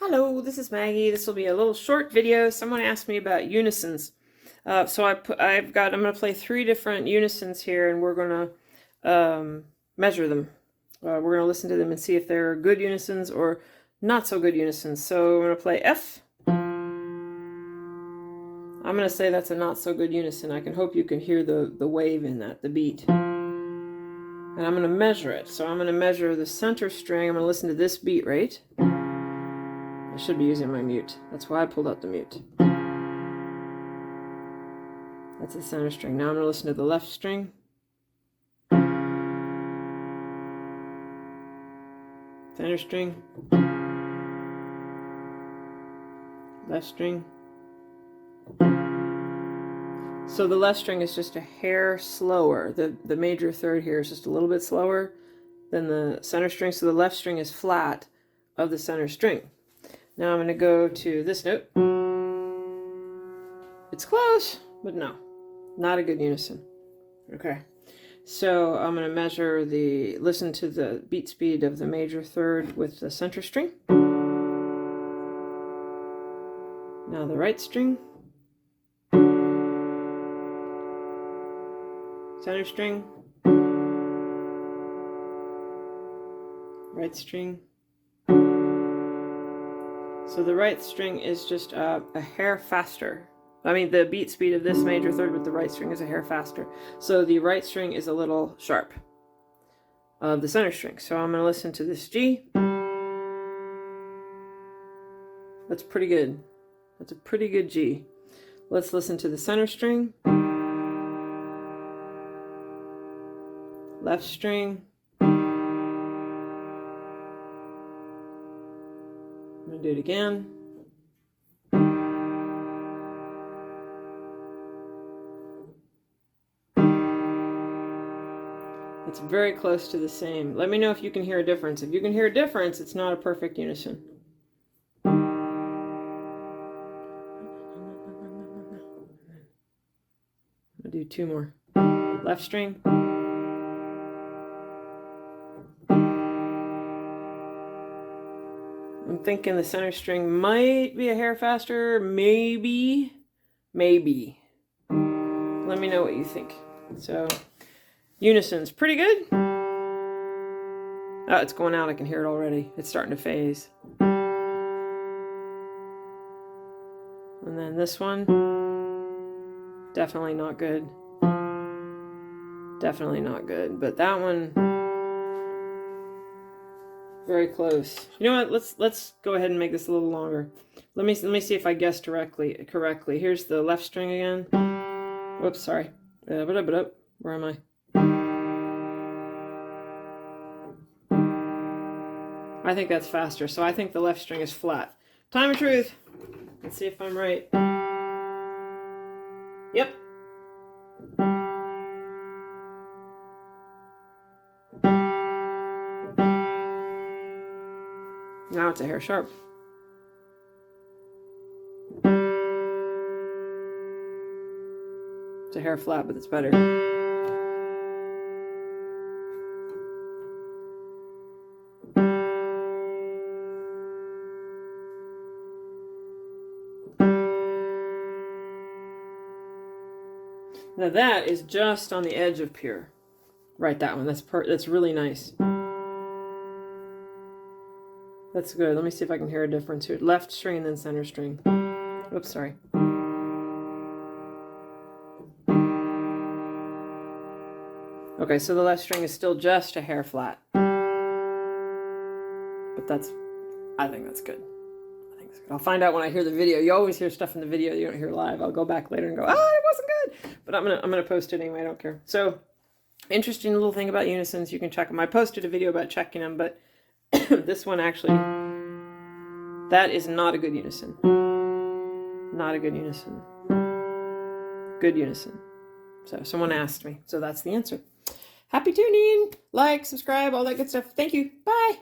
Hello, this is Maggie. This will be a little short video. Someone asked me about unisons. I'm going to play 3 different unisons here, and we're going to measure them. We're going to listen to them and see if they're good unisons or not so good unisons. So I'm going to play F. I'm going to say that's a not so good unison. I can hope you can hear the wave in that, the beat. And I'm going to measure it. So I'm going to measure the center string. I'm going to listen to this beat rate. I should be using my mute. That's why I pulled out the mute. That's the center string. Now I'm going to listen to the left string. Center string. Left string. So the left string is just a hair slower. The major third here is just a little bit slower than the center string. So the left string is flat of the center string. Now I'm going to go to this note. It's close, but no, not a good unison. Okay, so I'm going to listen to the beat speed of the major third with the center string. Now the right string. Center string. Right string. So the right string is just a hair faster. I mean, the beat speed of this major third with the right string is a hair faster. So the right string is a little sharp of the center string. So I'm going to listen to this G. That's pretty good. That's a pretty good G. Let's listen to the center string. Left string. I'm going to do it again. It's very close to the same. Let me know if you can hear a difference. If you can hear a difference, it's not a perfect unison. I'll do 2 more. Left string. I'm thinking the center string might be a hair faster, maybe. Let me know what you think. So, unison's pretty good. Oh, it's going out. I can hear it already. It's starting to phase. And then this one, definitely not good. Definitely not good. But that one, very close. You know what? Let's go ahead and make this a little longer. Let me see if I guessed correctly. Here's the left string again. Whoops, sorry. Where am I? I think that's faster. So I think the left string is flat. Time of truth. Let's see if I'm right. Yep. Now it's a hair sharp. It's a hair flat, but it's better. Now that is just on the edge of pure. Right, that one. That's really nice. That's good. Let me see if I can hear a difference here. Left string and then center string. Oops, sorry. Okay, so the left string is still just a hair flat. But I think that's good. I'll find out when I hear the video. You always hear stuff in the video you don't hear live. I'll go back later and go, it wasn't good. But I'm gonna post it anyway. I don't care. So, interesting little thing about unisons. You can check them. I posted a video about checking them, but this one actually, that is not a good unison. Not a good unison. Good unison. So someone asked me. So that's the answer. Happy tuning. Like, subscribe, all that good stuff. Thank you. Bye.